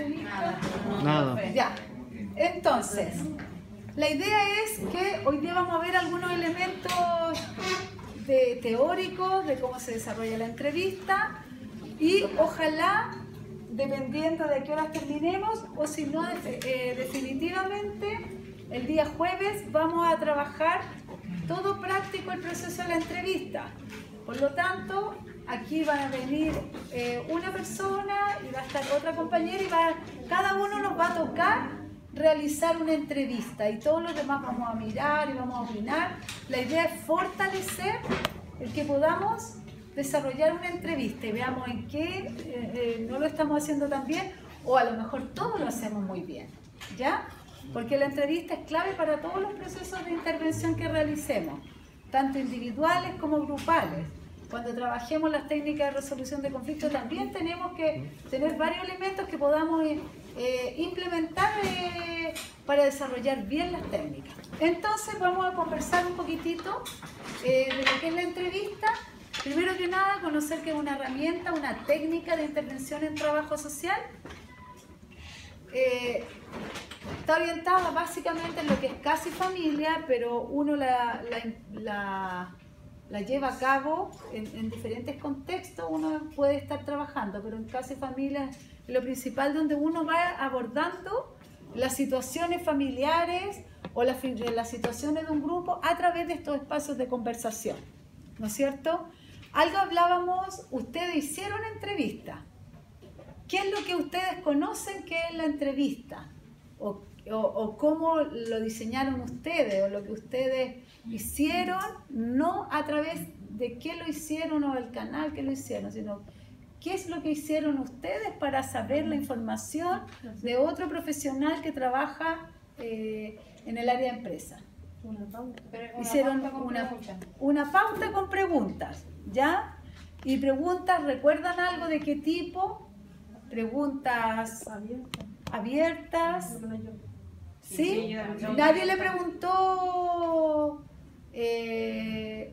listo? Nada. Ya. Entonces, la idea es que hoy día vamos a ver algunos elementos teóricos de cómo se desarrolla la entrevista y ojalá, dependiendo de qué horas terminemos, o si no, definitivamente, el día jueves vamos a trabajar todo práctico el proceso de la entrevista. Por lo tanto, aquí va a venir una persona y va a estar otra compañera y cada uno nos va a tocar realizar una entrevista y todos los demás vamos a mirar y vamos a opinar. La idea es fortalecer el que podamos desarrollar una entrevista y veamos en qué no lo estamos haciendo tan bien o a lo mejor todos lo hacemos muy bien, ¿ya? Porque la entrevista es clave para todos los procesos de intervención que realicemos, tanto individuales como grupales. Cuando trabajemos las técnicas de resolución de conflictos también tenemos que tener varios elementos que podamos implementar para desarrollar bien las técnicas. Entonces vamos a conversar un poquitito de lo que es la entrevista. Primero que nada, conocer que es una herramienta, una técnica de intervención en trabajo social. Está orientada básicamente en lo que es casa y familia, pero uno la lleva a cabo en diferentes contextos, uno puede estar trabajando, pero en casa y familia es lo principal donde uno va abordando las situaciones familiares o las situaciones de un grupo a través de estos espacios de conversación, ¿no es cierto? Algo hablábamos, ustedes hicieron entrevista. ¿Qué es lo que ustedes conocen que es la entrevista? O cómo lo diseñaron ustedes, o lo que ustedes hicieron, no a través de qué lo hicieron o el canal que lo hicieron, sino qué es lo que hicieron ustedes para saber la información de otro profesional que trabaja en el área de empresa. Hicieron una pauta con preguntas, ¿ya? Y preguntas, ¿recuerdan algo de qué tipo? Preguntas abiertas. ¿Sí? Nadie le preguntó,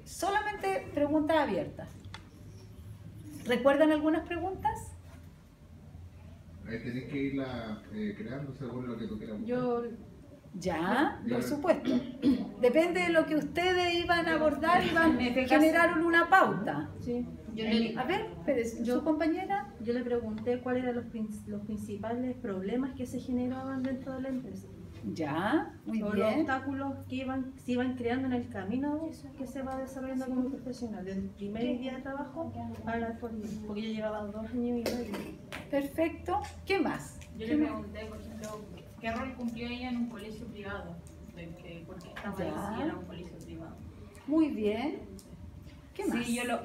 solamente preguntas abiertas. ¿Recuerdan algunas preguntas? Tenés que irla creando según lo que tú quieras. Ya, por supuesto. Depende de lo que ustedes iban a abordar, generaron una pauta. Sí. A ver, espérese, ¿su compañera? Yo le pregunté cuáles eran los principales problemas que se generaban dentro de la empresa. Ya, muy o bien. los obstáculos que se iban creando en el camino que se va desarrollando como profesional, desde el primer día de trabajo a la actualidad, porque yo llevaba 2 años y medio. Perfecto. ¿Qué más? Yo le pregunté, por ejemplo, ¿qué rol cumplió ella en un colegio privado? Porque estaba ahí si era un colegio privado. Muy bien. ¿Qué más? Sí, la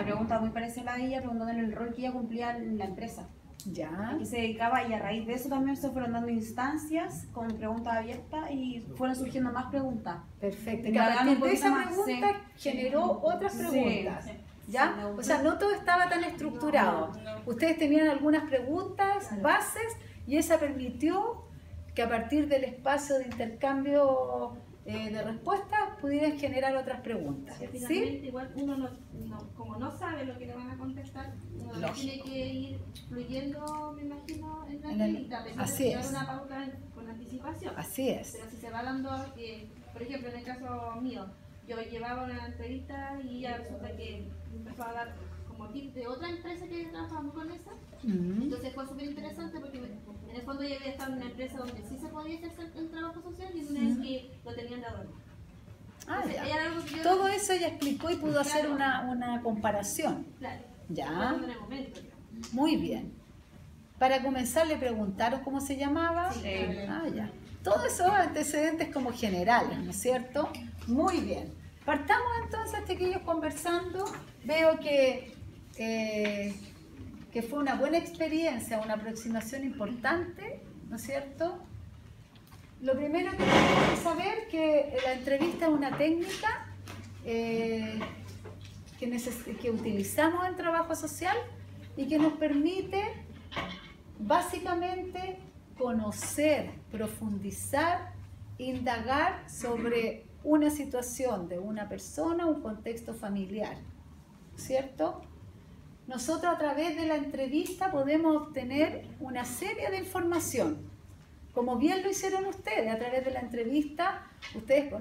pregunta muy parecida a ella, preguntándole el rol que ella cumplía en la empresa. Ya. A qué se dedicaba, y a raíz de eso también se fueron dando instancias con preguntas abiertas y fueron surgiendo más preguntas. Perfecto. Que a partir de esa pregunta generó otras preguntas. Sí. ¿Ya? O sea, no todo estaba tan estructurado. Ustedes tenían algunas preguntas, bases, y esa permitió que a partir del espacio de intercambio de respuestas pudieran generar otras preguntas. ¿Sí? Igual uno como no sabe lo que le van a contestar, uno tiene que ir fluyendo, me imagino, en la entrevista, así dar es. una pauta con anticipación. Así es. Pero si se va dando, por ejemplo, en el caso mío, yo llevaba una entrevista y ya resulta que empezó a dar como tips de otra empresa que trabajamos con esa. Entonces fue súper interesante porque en el fondo yo había estado en una empresa donde sí se podía hacer el trabajo social y una vez que lo tenían de adorno. Entonces, Ya. Todo eso ella explicó y pudo hacer una comparación. Claro. Ya. En el momento, digamos. Muy bien. Para comenzar le preguntaron cómo se llamaba. Sí. Ya. Todos esos antecedentes como generales, ¿no es cierto? Muy bien. Partamos entonces, chiquillos, conversando. Veo que fue una buena experiencia, una aproximación importante, ¿no es cierto? Lo primero que tenemos que saber es que la entrevista es una técnica que utilizamos en trabajo social y que nos permite básicamente conocer, profundizar, indagar sobre una situación de una persona, un contexto familiar, ¿cierto? nosotros a través de la entrevista podemos obtener una serie de información. Como bien lo hicieron ustedes, a través de la entrevista, ustedes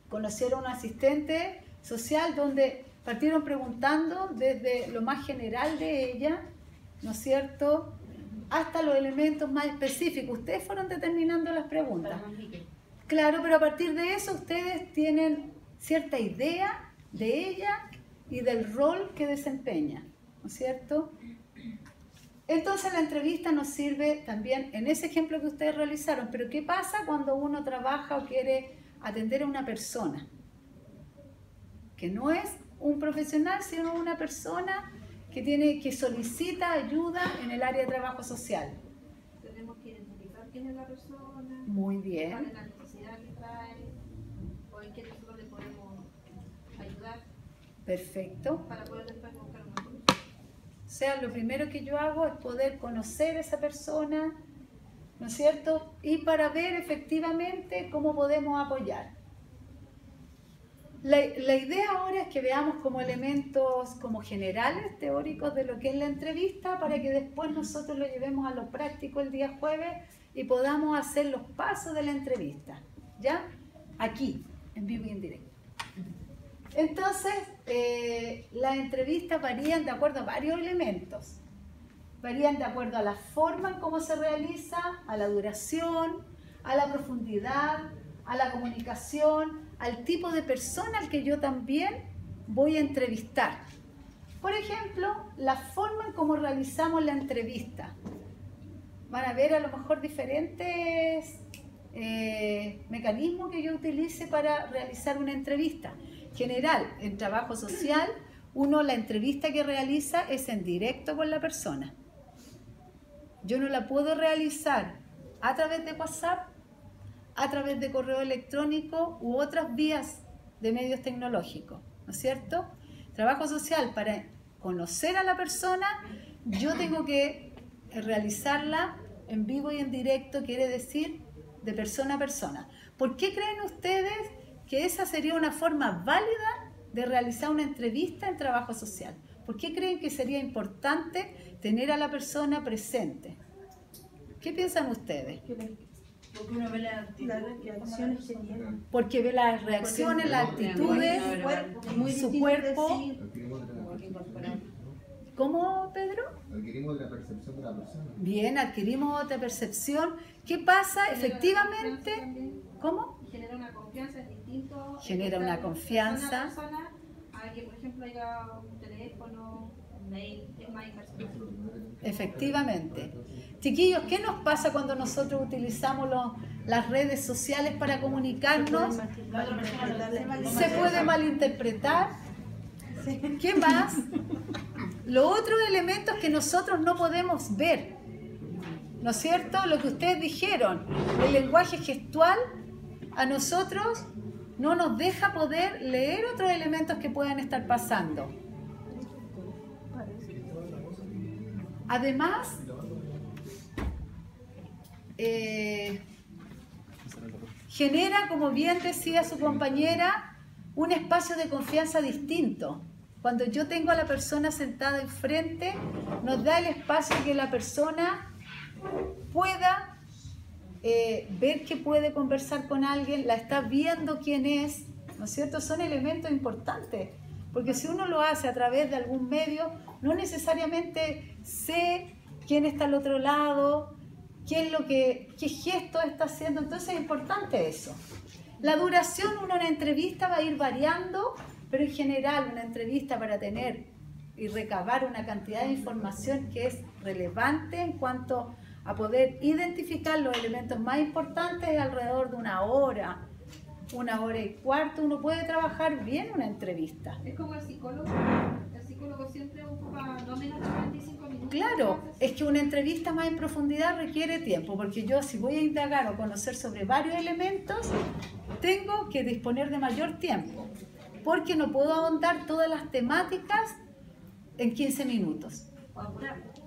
conocieron a un asistente social donde partieron preguntando desde lo más general de ella, ¿no es cierto?, hasta los elementos más específicos. Ustedes fueron determinando las preguntas. Claro, pero a partir de eso ustedes tienen cierta idea de ella y del rol que desempeña, ¿no es cierto? Entonces la entrevista nos sirve también en ese ejemplo que ustedes realizaron. Pero ¿qué pasa cuando uno trabaja o quiere atender a una persona? Que no es un profesional, sino una persona que solicita ayuda en el área de trabajo social. Tenemos que identificar quién es la persona, Muy cuál bien, es la necesidad que trae, o en qué nosotros le podemos ayudar perfecto. para poder después buscar una solución. O sea, lo primero que yo hago es poder conocer a esa persona, ¿no es cierto? Y para ver efectivamente cómo podemos apoyar. La idea ahora es que veamos como elementos como generales, teóricos de lo que es la entrevista, para que después nosotros lo llevemos a lo práctico el día jueves y podamos hacer los pasos de la entrevista, ¿ya? Aquí, en vivo y en directo. Entonces, las entrevistas varían de acuerdo a varios elementos. Varían de acuerdo a la forma en cómo se realiza, a la duración, a la profundidad, a la comunicación, al tipo de persona al que yo también voy a entrevistar. Por ejemplo, la forma en cómo realizamos la entrevista. Van a ver a lo mejor diferentes mecanismos que yo utilice para realizar una entrevista. General, en trabajo social, la entrevista que realiza es en directo con la persona. Yo no la puedo realizar a través de WhatsApp, a través de correo electrónico u otras vías de medios tecnológicos, ¿no es cierto? Trabajo social, para conocer a la persona, yo tengo que realizarla en vivo y en directo, quiere decir de persona a persona. ¿Por qué creen ustedes que esa sería una forma válida de realizar una entrevista en trabajo social? ¿Por qué creen que sería importante tener a la persona presente? ¿Qué piensan ustedes? Porque uno ve las reacciones que tiene. Porque ve las reacciones, las actitudes, su cuerpo. ¿Cómo, Pedro? Adquirimos la percepción de la persona. Bien, adquirimos otra percepción. ¿Qué pasa? Efectivamente, ¿cómo? Genera una confianza, es distinto. Genera una confianza. Persona a que, por ejemplo, haya un teléfono, un mail, es más impersonal. Efectivamente. Chiquillos, ¿qué nos pasa cuando nosotros utilizamos las redes sociales para comunicarnos? Se puede malinterpretar. ¿Qué más? Los otros elementos que nosotros no podemos ver, ¿no es cierto? Lo que ustedes dijeron, el lenguaje gestual a nosotros no nos deja poder leer otros elementos que puedan estar pasando. Además, genera, como bien decía su compañera, un espacio de confianza distinto. Cuando yo tengo a la persona sentada enfrente, nos da el espacio que la persona pueda ver que puede conversar con alguien, la está viendo quién es, ¿no es cierto? Son elementos importantes, porque si uno lo hace a través de algún medio, no necesariamente sé quién está al otro lado, qué gesto está haciendo, entonces es importante eso. La duración de una entrevista va a ir variando, pero en general una entrevista para tener y recabar una cantidad de información que es relevante en cuanto a poder identificar los elementos más importantes es alrededor de 1 hora, 1 hora y cuarto. Uno puede trabajar bien una entrevista. Es como el psicólogo siempre ocupa no menos de 45 minutos. Claro, es que una entrevista más en profundidad requiere tiempo, porque yo si voy a indagar o conocer sobre varios elementos, tengo que disponer de mayor tiempo, porque no puedo ahondar todas las temáticas en 15 minutos.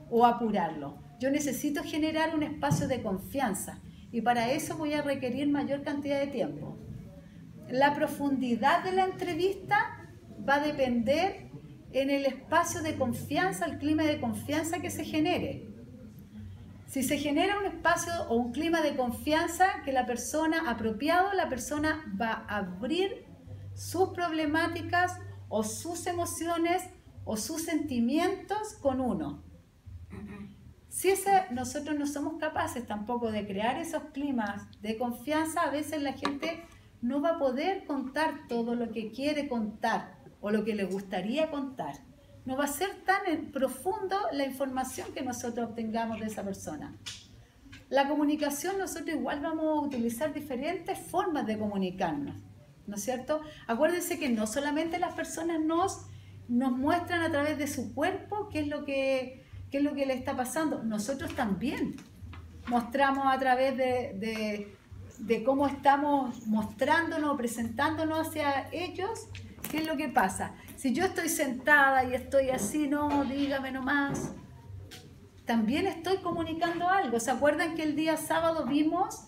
O apurarlo. Yo necesito generar un espacio de confianza y para eso voy a requerir mayor cantidad de tiempo. La profundidad de la entrevista va a depender en el espacio de confianza, el clima de confianza que se genere. Si se genera un espacio o un clima de confianza que la persona apropiado, la persona va a abrir sus problemáticas o sus emociones o sus sentimientos con uno. Si nosotros no somos capaces tampoco de crear esos climas de confianza, a veces la gente no va a poder contar todo lo que quiere contar o lo que le gustaría contar. No va a ser tan profundo la información que nosotros obtengamos de esa persona. La comunicación, nosotros igual vamos a utilizar diferentes formas de comunicarnos, ¿no es cierto? Acuérdense que no solamente las personas nos muestran a través de su cuerpo qué es lo que le está pasando. Nosotros también mostramos a través de cómo estamos mostrándonos o presentándonos hacia ellos qué es lo que pasa. Si yo estoy sentada y estoy así, no, dígame nomás, también estoy comunicando algo. ¿Se acuerdan que el día sábado vimos,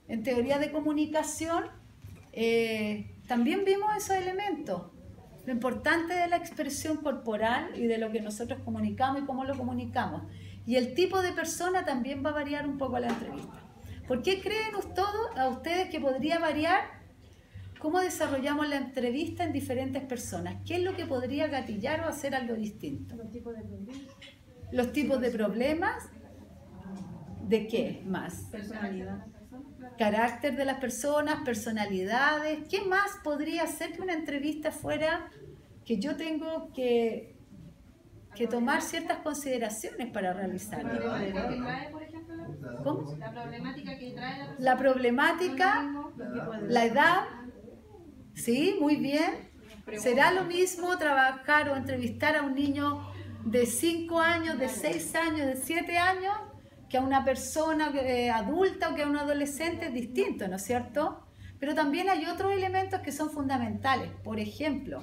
en teoría de comunicación, también vimos esos elementos? Lo importante de la expresión corporal y de lo que nosotros comunicamos y cómo lo comunicamos. Y el tipo de persona también va a variar un poco la entrevista. ¿Por qué creen ustedes que podría variar cómo desarrollamos la entrevista en diferentes personas? ¿Qué es lo que podría gatillar o hacer algo distinto? Los tipos de problemas. Los tipos de problemas, ¿de qué más? Personalidad. Carácter de las personas, personalidades. ¿Qué más podría hacer que una entrevista fuera que yo tengo que tomar ciertas consideraciones para realizarla? La problemática que trae, por ejemplo, ¿Cómo? la problemática que trae la persona. La problemática, la edad, sí, muy bien. ¿Será lo mismo trabajar o entrevistar a un niño de 5 años, de 6 años, de 7 años, que a una persona adulta o que a un adolescente? Es distinto, ¿no es cierto? Pero también hay otros elementos que son fundamentales. Por ejemplo,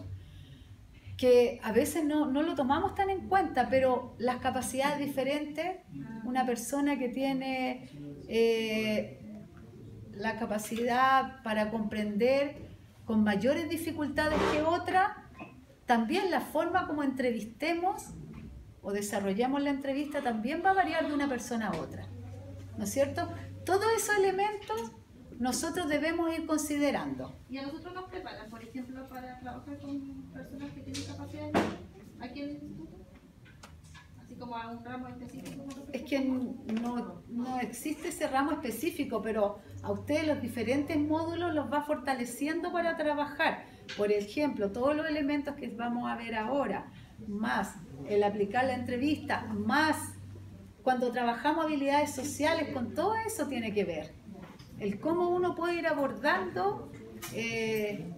que a veces no lo tomamos tan en cuenta, pero las capacidades diferentes, una persona que tiene la capacidad para comprender con mayores dificultades que otra, también la forma como entrevistemos o desarrollamos la entrevista también va a variar de una persona a otra, ¿no es cierto? Todos esos elementos nosotros debemos ir considerando. Y a nosotros nos preparan, por ejemplo, para trabajar con personas que tienen capacidades aquí en el instituto, así como a un ramo específico. Es que no existe ese ramo específico, pero a ustedes los diferentes módulos los va fortaleciendo para trabajar. Por ejemplo, todos los elementos que vamos a ver ahora, más el aplicar la entrevista, más cuando trabajamos habilidades sociales, con todo eso tiene que ver. El cómo uno puede ir abordando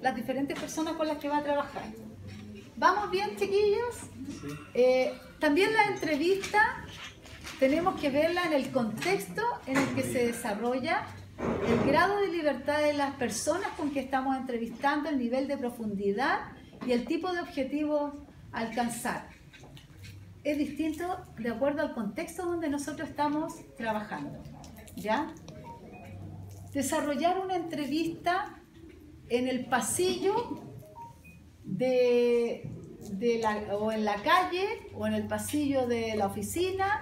las diferentes personas con las que va a trabajar. ¿Vamos bien, chiquillos? También la entrevista tenemos que verla en el contexto en el que se desarrolla, el grado de libertad de las personas con que estamos entrevistando, el nivel de profundidad y el tipo de objetivos a alcanzar. Es distinto de acuerdo al contexto donde nosotros estamos trabajando, ¿ya? Desarrollar una entrevista en el pasillo o en la calle o en el pasillo de la oficina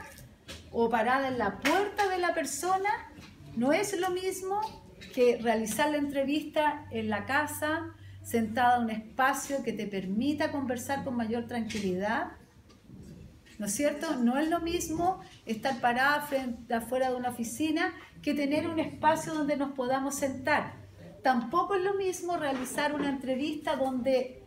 o parada en la puerta de la persona no es lo mismo que realizar la entrevista en la casa, sentada en un espacio que te permita conversar con mayor tranquilidad, ¿no es cierto? No es lo mismo estar parada afuera de una oficina que tener un espacio donde nos podamos sentar. Tampoco es lo mismo realizar una entrevista donde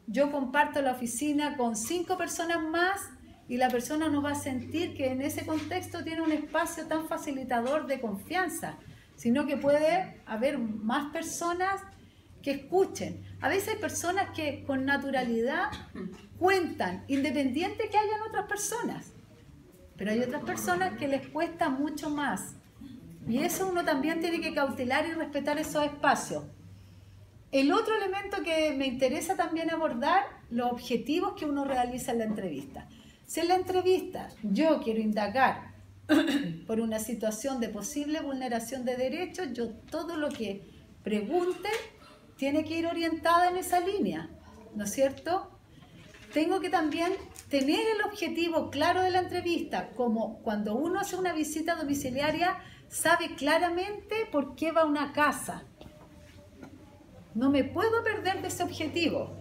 yo comparto la oficina con 5 personas más y la persona no va a sentir que en ese contexto tiene un espacio tan facilitador de confianza, sino que puede haber más personas que escuchen. A veces hay personas que con naturalidad cuentan, independiente que hayan otras personas, pero hay otras personas que les cuesta mucho más. Y eso uno también tiene que cautelar y respetar esos espacios. El otro elemento que me interesa también abordar, los objetivos que uno realiza en la entrevista. Si en la entrevista yo quiero indagar por una situación de posible vulneración de derechos, yo todo lo que pregunte tiene que ir orientada en esa línea, ¿no es cierto? tengo que también tener el objetivo claro de la entrevista, como cuando uno hace una visita domiciliaria, sabe claramente por qué va a una casa. No me puedo perder de ese objetivo.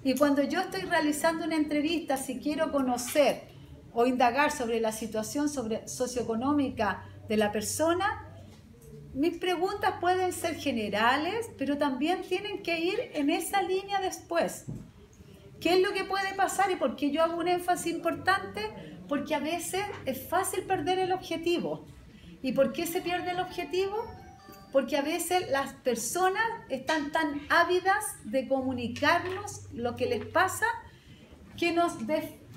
Y cuando yo estoy realizando una entrevista, si quiero conocer o indagar sobre la situación socioeconómica de la persona, mis preguntas pueden ser generales, pero también tienen que ir en esa línea después. ¿Qué es lo que puede pasar y por qué yo hago un énfasis importante? Porque a veces es fácil perder el objetivo. ¿Y por qué se pierde el objetivo? Porque a veces las personas están tan ávidas de comunicarnos lo que les pasa que nos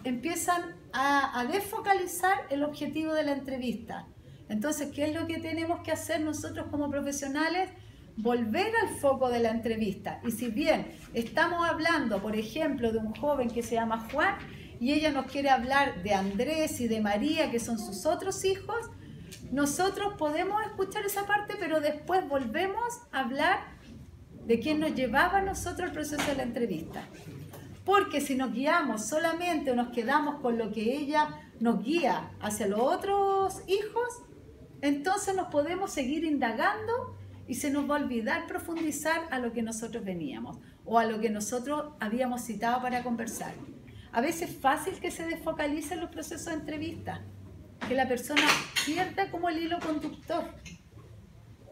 empiezan a desfocalizar el objetivo de la entrevista. Entonces, ¿qué es lo que tenemos que hacer nosotros como profesionales? Volver al foco de la entrevista. Y si bien estamos hablando, por ejemplo, de un joven que se llama Juan y ella nos quiere hablar de Andrés y de María, que son sus otros hijos, nosotros podemos escuchar esa parte, pero después volvemos a hablar de quién nos llevaba a nosotros el proceso de la entrevista. Porque si nos guiamos solamente o nos quedamos con lo que ella nos guía hacia los otros hijos, entonces nos podemos seguir indagando y se nos va a olvidar profundizar a lo que nosotros veníamos o a lo que nosotros habíamos citado para conversar. A veces es fácil que se desfocalicen los procesos de entrevista, que la persona pierda como el hilo conductor.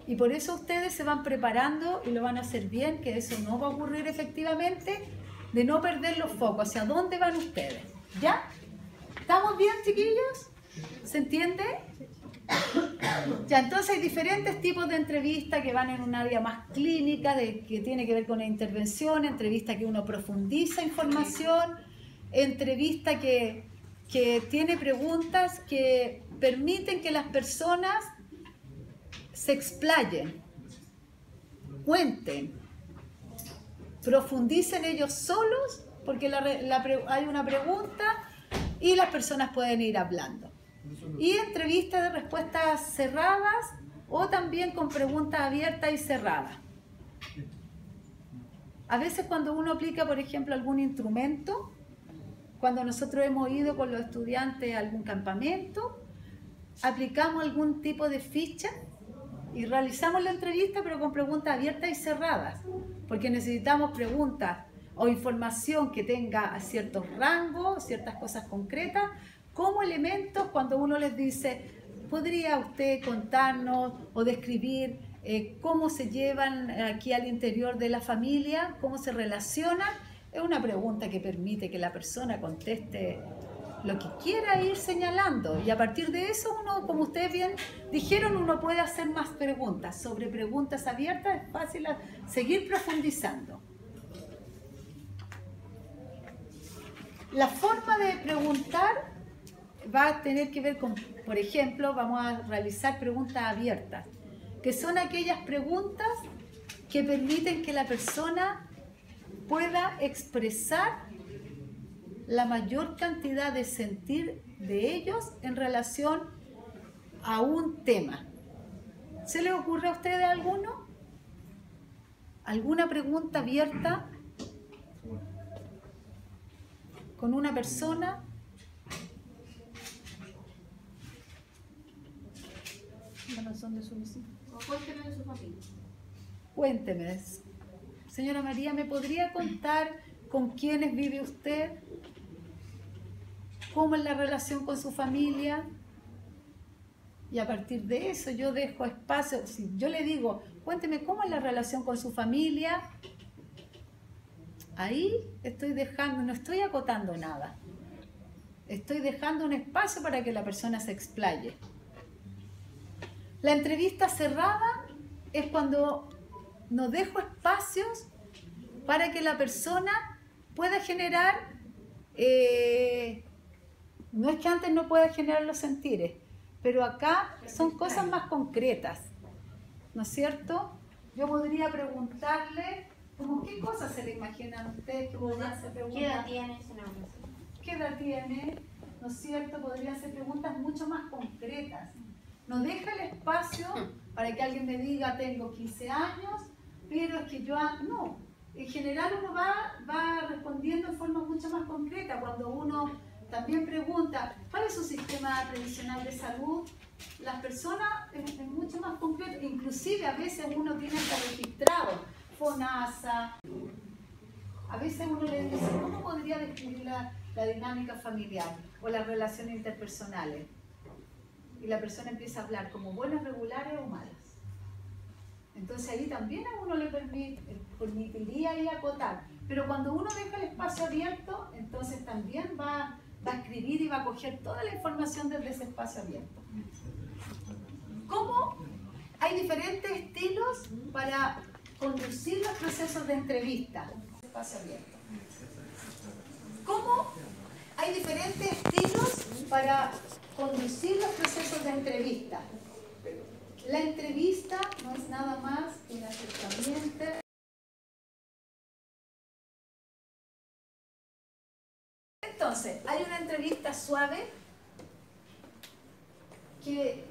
Y por eso ustedes se van preparando y lo van a hacer bien, que eso no va a ocurrir efectivamente, de no perder los focos. ¿Hacia dónde van ustedes? ¿Ya? ¿Estamos bien, chiquillos? ¿Se entiende? Ya, entonces hay diferentes tipos de entrevistas que van en un área más clínica, que tiene que ver con la intervención, entrevista que uno profundiza información, entrevista que tiene preguntas que permiten que las personas se explayen, cuenten, profundicen ellos solos, porque hay una pregunta y las personas pueden ir hablando. Y entrevistas de respuestas cerradas o también con preguntas abiertas y cerradas. A veces cuando uno aplica, por ejemplo, algún instrumento, cuando nosotros hemos ido con los estudiantes a algún campamento, aplicamos algún tipo de ficha y realizamos la entrevista, pero con preguntas abiertas y cerradas, porque necesitamos preguntas o información que tenga ciertos rangos, ciertas cosas concretas, como elementos cuando uno les dice, ¿podría usted contarnos o describir cómo se llevan aquí al interior de la familia, cómo se relacionan? Es una pregunta que permite que la persona conteste lo que quiera ir señalando y a partir de eso uno, como ustedes bien dijeron, uno puede hacer más preguntas. Sobre preguntas abiertas es fácil seguir profundizando. La forma de preguntar va a tener que ver con, por ejemplo, vamos a realizar preguntas abiertas, que son aquellas preguntas que permiten que la persona pueda expresar la mayor cantidad de sentir de ellos en relación a un tema. ¿Se les ocurre a ustedes alguno? ¿Alguna pregunta abierta con una persona? La razón de su visita. O cuénteme de su familia. Cuénteme. Señora María, ¿me podría contar con quiénes vive usted? ¿Cómo es la relación con su familia? Y a partir de eso yo dejo espacio. Si yo le digo, cuénteme cómo es la relación con su familia, ahí estoy dejando, no estoy acotando nada. Estoy dejando un espacio para que la persona se explaye. La entrevista cerrada es cuando no dejo espacios para que la persona pueda generar, no es que antes no pueda generar los sentires, pero acá son cosas más concretas, ¿no es cierto? Yo podría preguntarle, ¿cómo qué cosas se le imaginan ustedes que podrían ser preguntas? ¿Qué edad tiene? ¿Qué edad tiene? ¿No es cierto? Podrían ser preguntas mucho más concretas. Nos deja el espacio para que alguien me diga, tengo 15 años, pero es que yo... No, en general uno va respondiendo en forma mucho más concreta. Cuando uno también pregunta, ¿cuál es su sistema previsional de salud? Las personas es mucho más concreto, inclusive a veces uno tiene hasta registrado FONASA. A veces uno le dice, ¿cómo podría describir la dinámica familiar o las relaciones interpersonales? Y la persona empieza a hablar como buenas, regulares o malas. Entonces ahí también a uno le permitiría ir a acotar. Pero cuando uno deja el espacio abierto, entonces también va a escribir y va a coger toda la información desde ese espacio abierto. ¿Cómo? Hay diferentes estilos para conducir los procesos de entrevista. Espacio abierto. ¿Cómo? Hay diferentes estilos para conducir los procesos de entrevista. La entrevista no es nada más que un acercamiento. Entonces, hay una entrevista suave que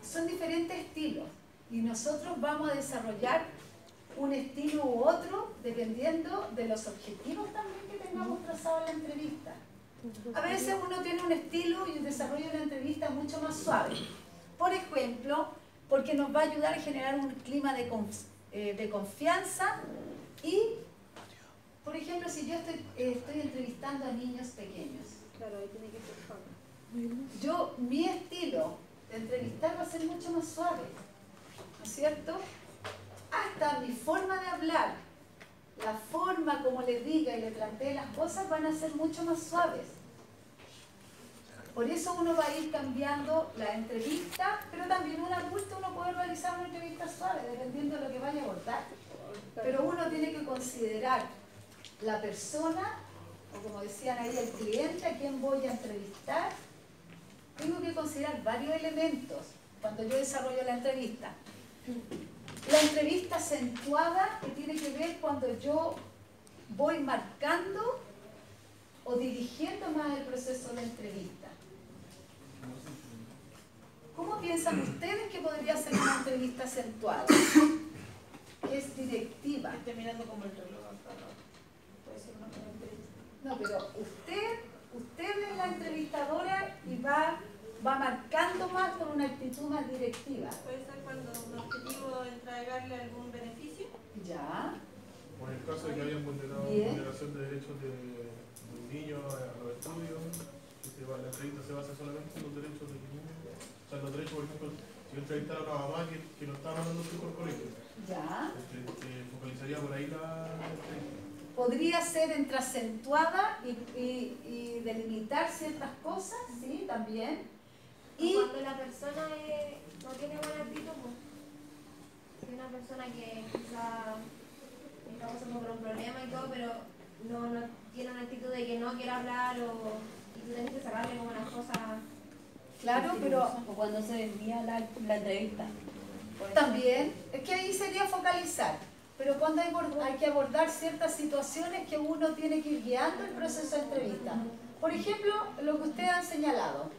son diferentes estilos y nosotros vamos a desarrollar un estilo u otro dependiendo de los objetivos también que tengamos trazado en la entrevista. A veces uno tiene un estilo y desarrolla una entrevista mucho más suave. Por ejemplo, porque nos va a ayudar a generar un clima de confianza y, por ejemplo, si yo estoy entrevistando a niños pequeños, Claro, ahí tiene que ser suave. mi estilo de entrevistar va a ser mucho más suave, ¿no es cierto? Hasta mi forma de hablar, la forma como le diga y le plantee las cosas van a ser mucho más suaves. Por eso uno va a ir cambiando la entrevista, pero también un adulto uno puede realizar una entrevista suave, dependiendo de lo que vaya a abordar. Pero uno tiene que considerar la persona, o como decían ahí, el cliente a quien voy a entrevistar. Tengo que considerar varios elementos cuando yo desarrollo la entrevista. La entrevista acentuada, que tiene que ver cuando yo voy marcando o dirigiendo más el proceso de entrevista. ¿Cómo piensan ustedes que podría ser una entrevista acentuada? Que es directiva. Estoy mirando como el reloj acá, ¿no? Puede ser una buena entrevista. No, pero usted es la entrevistadora y va marcando más con una actitud más directiva. Puede ser cuando un objetivo es entregarle algún beneficio. Ya. O en el caso de que hayan vulneración de derechos de un niño a los estudios, la entrevista se basa solamente en los derechos del niño. O sea, los derechos, por ejemplo, si yo entrevistara a una mamá que no estaba mandando su hijo al colegio, Ya. focalizaría por ahí la entrevista. Podría ser entre acentuada y delimitar ciertas cosas, sí, también. Y Cuando la persona no tiene buena actitud, pues, si una persona que quizá está pasando por un problema y todo, pero no tiene una actitud de que no quiere hablar y tú tienes que sacarle como las cosas. claro, pero O cuando se desvía la entrevista. también, es que ahí sería focalizar. Pero cuando hay que abordar ciertas situaciones que uno tiene que ir guiando el proceso de entrevista. Por ejemplo, lo que ustedes han señalado.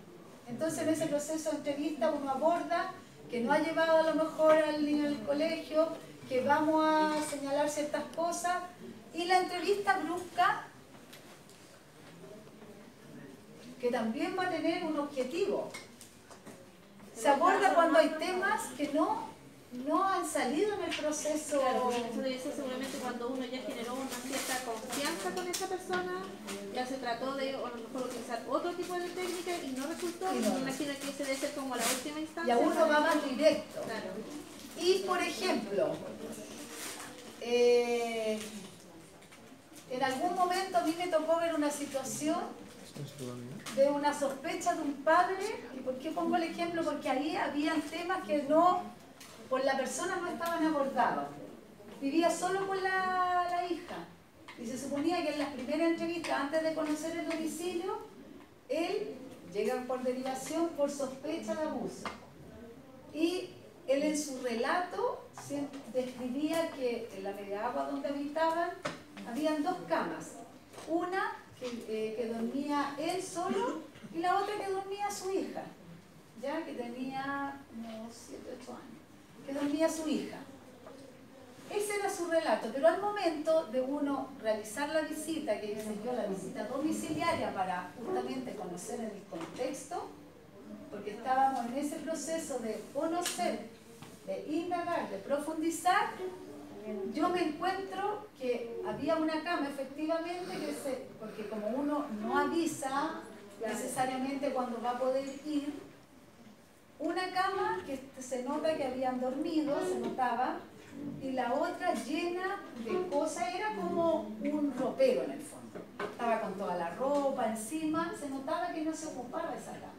Entonces, en ese proceso de entrevista uno aborda que no ha llevado a lo mejor al niño al colegio, que vamos a señalar ciertas cosas. Y la entrevista brusca, que también va a tener un objetivo. Se aborda cuando hay temas que no han salido en el proceso. Claro, porque eso debe ser seguramente cuando uno ya generó una cierta confianza con esa persona, ya se trató de o a lo mejor utilizar otro tipo de técnica y no resultó. Y no. Me imagino que ese debe ser como la última Y instancia. a uno va más directo. Claro. Y por ejemplo, en algún momento a mí me tocó ver una situación de una sospecha de un padre. ¿Y por qué pongo el ejemplo? Porque ahí habían temas que por la persona no estaban abordados. Vivía solo con la hija. Y se suponía que en las primeras entrevistas, antes de conocer el domicilio, él llega por derivación por sospecha de abuso. Y él en su relato describía que en la media agua donde habitaban habían dos camas. Una que dormía él solo y la otra que dormía su hija, ya que tenía unos 7 u 8 años, que dormía su hija. Ese era su relato. Exacto, pero al momento de uno realizar la visita, que hice yo, la visita domiciliaria para justamente conocer el contexto, porque estábamos en ese proceso de conocer, de indagar, de profundizar, yo me encuentro que había una cama efectivamente, porque como uno no avisa necesariamente cuando va a poder ir, una cama que se nota que habían dormido, se notaba, y la otra llena de cosas, era como un ropero en el fondo. Estaba con toda la ropa encima, se notaba que no se ocupaba esa cama.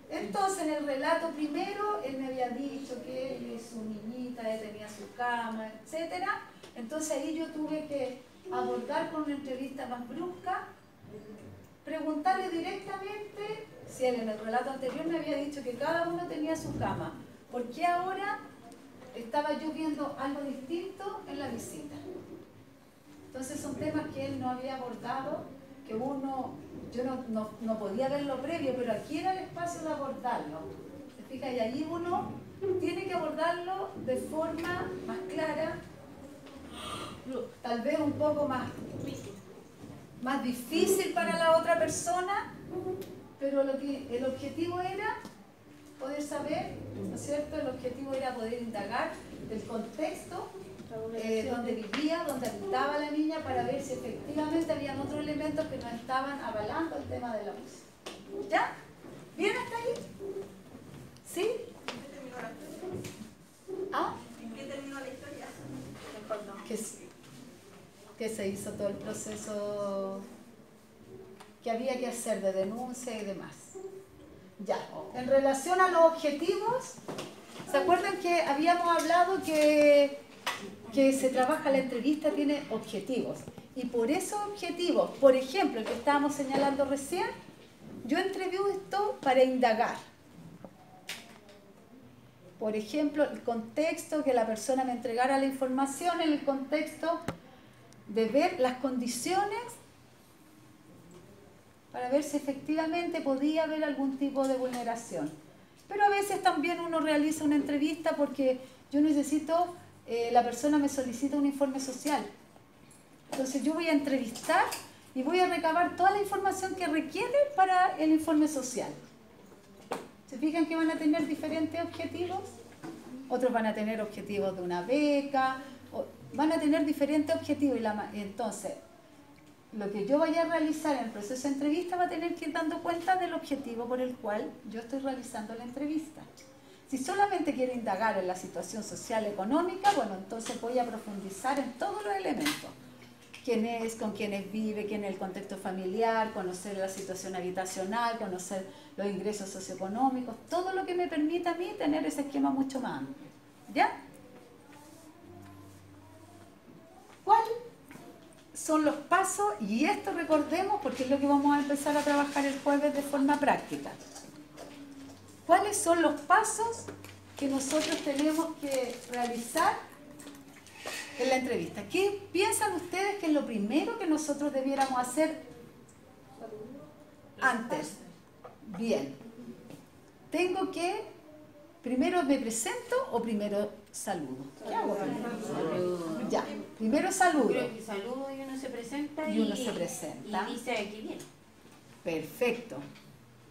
Entonces en el relato primero, él me había dicho que él y su niñita, él tenía su cama, etc. Entonces ahí yo tuve que abordar con una entrevista más brusca, preguntarle directamente si él en el relato anterior me había dicho que cada uno tenía su cama. ¿Por qué ahora estaba yo viendo algo distinto en la visita? Entonces son temas que él no había abordado, que yo no podía verlo previo, pero aquí era el espacio de abordarlo. ¿Se fija? Y allí uno tiene que abordarlo de forma más clara, tal vez un poco más difícil para la otra persona, pero el objetivo era poder saber, ¿no es cierto? El objetivo era poder indagar del contexto donde vivía, donde habitaba la niña, para ver si efectivamente habían otros elementos que no estaban avalando el tema del abuso. ¿Ya? ¿Bien hasta ahí? ¿Sí? ¿En qué terminó la historia? ¿Ah? ¿En qué terminó la historia? Que se hizo todo el proceso que había que hacer de denuncia y demás. Ya, en relación a los objetivos, ¿se acuerdan que habíamos hablado que se trabaja la entrevista, tiene objetivos? Y por esos objetivos, por ejemplo, el que estábamos señalando recién, yo entrevisto para indagar. Por ejemplo, el contexto, que la persona me entregara la información en el contexto de ver las condiciones para ver si efectivamente podía haber algún tipo de vulneración. Pero a veces también uno realiza una entrevista porque yo necesito, la persona me solicita un informe social. Entonces yo voy a entrevistar y voy a recabar toda la información que requiere para el informe social. ¿Se fijan que van a tener diferentes objetivos? Otros van a tener objetivos de una beca, van a tener diferentes objetivos, y entonces lo que yo vaya a realizar en el proceso de entrevista va a tener que ir dando cuenta del objetivo por el cual yo estoy realizando la entrevista. Si solamente quiero indagar en la situación social económica, bueno, entonces voy a profundizar en todos los elementos. Quién es, con quiénes vive, quién es el contexto familiar, conocer la situación habitacional, conocer los ingresos socioeconómicos, todo lo que me permita a mí tener ese esquema mucho más amplio. ¿Ya? ¿Cuáles son los pasos? Y esto recordemos porque es lo que vamos a empezar a trabajar el jueves de forma práctica. ¿Cuáles son los pasos que nosotros tenemos que realizar en la entrevista? ¿Qué piensan ustedes que es lo primero que nosotros debiéramos hacer antes? Bien. Tengo que, primero me presento o primero saludo. ¿Qué hago primero? Ya, primero saludo. Creo que saludo y uno se presenta y uno se presenta. Y dice aquí viene. Perfecto.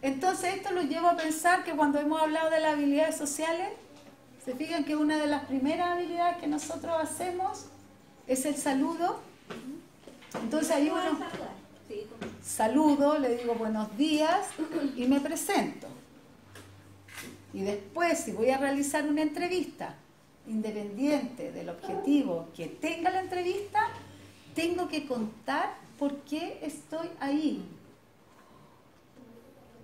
Entonces esto los llevo a pensar que cuando hemos hablado de las habilidades sociales, se fijan que una de las primeras habilidades que nosotros hacemos es el saludo. Entonces ahí uno saludo, le digo buenos días y me presento. Y después, si voy a realizar una entrevista, independiente del objetivo que tenga la entrevista, tengo que contar por qué estoy ahí.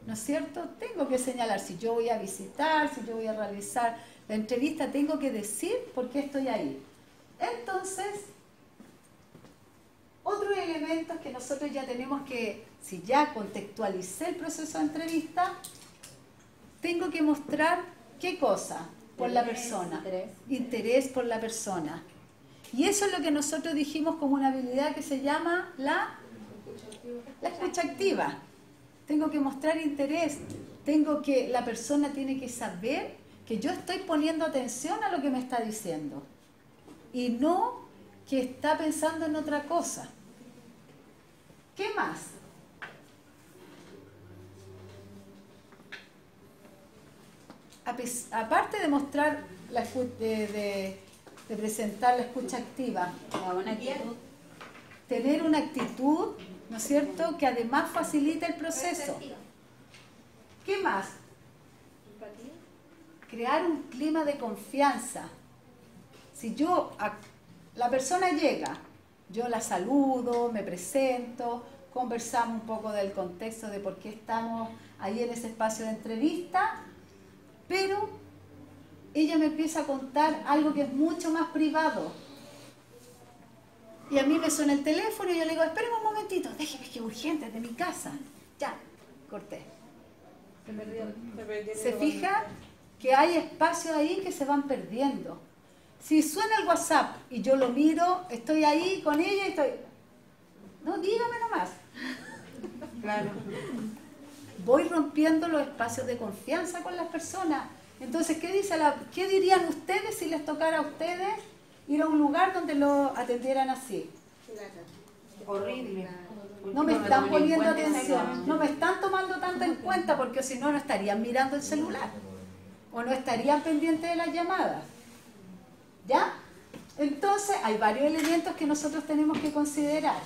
¿No es cierto? Tengo que señalar si yo voy a visitar, si yo voy a realizar la entrevista, tengo que decir por qué estoy ahí. Entonces, otros elementos que nosotros ya tenemos que, si ya contextualicé el proceso de entrevista, tengo que mostrar qué cosa por la persona. Interés por la persona. Y eso es lo que nosotros dijimos como una habilidad que se llama la escucha activa. Tengo que mostrar interés, la persona tiene que saber que yo estoy poniendo atención a lo que me está diciendo y no que está pensando en otra cosa. ¿Qué más? Aparte de mostrar de presentar la escucha activa, La buena actitud. tener una actitud, ¿no es cierto?, que además facilita el proceso. ¿Qué más? Crear un clima de confianza. Si la persona llega, yo la saludo, me presento, conversamos un poco del contexto de por qué estamos ahí en ese espacio de entrevista, pero ella me empieza a contar algo que es mucho más privado. Y a mí me suena el teléfono y yo le digo, espérame un momentito, déjeme que es urgente, es de mi casa. Ya, corté. ¿Se fija que hay espacios ahí que se van perdiendo? Si suena el WhatsApp y yo lo miro, estoy ahí con ella y estoy... No, dígame nomás. Claro. Voy rompiendo los espacios de confianza con las personas. Entonces, ¿qué dirían ustedes si les tocara a ustedes ir a un lugar donde lo atendieran así? Horrible. No me están poniendo atención, no me están tomando tanto en cuenta, porque si no, no estarían mirando el celular o no estarían pendientes de las llamadas. ¿Ya? Entonces, hay varios elementos que nosotros tenemos que considerar.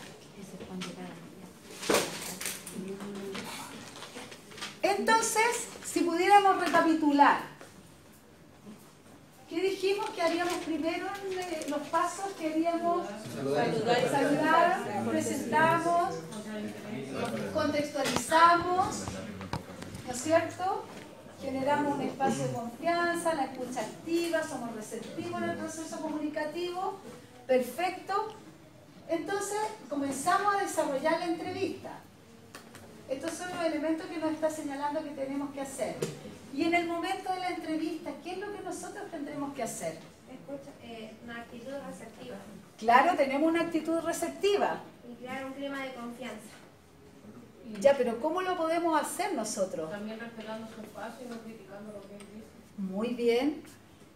Entonces, si pudiéramos recapitular, ¿qué dijimos que haríamos primero en los pasos? Que haríamos saludar, presentamos, contextualizamos, ¿no es cierto? Generamos un espacio de confianza, la escucha activa, somos receptivos en el proceso comunicativo, perfecto. Entonces, comenzamos a desarrollar la entrevista. Estos son los elementos que nos está señalando que tenemos que hacer. Y en el momento de la entrevista, ¿qué es lo que nosotros tendremos que hacer? Escucha, una actitud receptiva Claro, tenemos una actitud receptiva. y crear un clima de confianza. Ya, pero ¿cómo lo podemos hacer nosotros? También respetando su espacio y no criticando lo que él dice. Muy bien.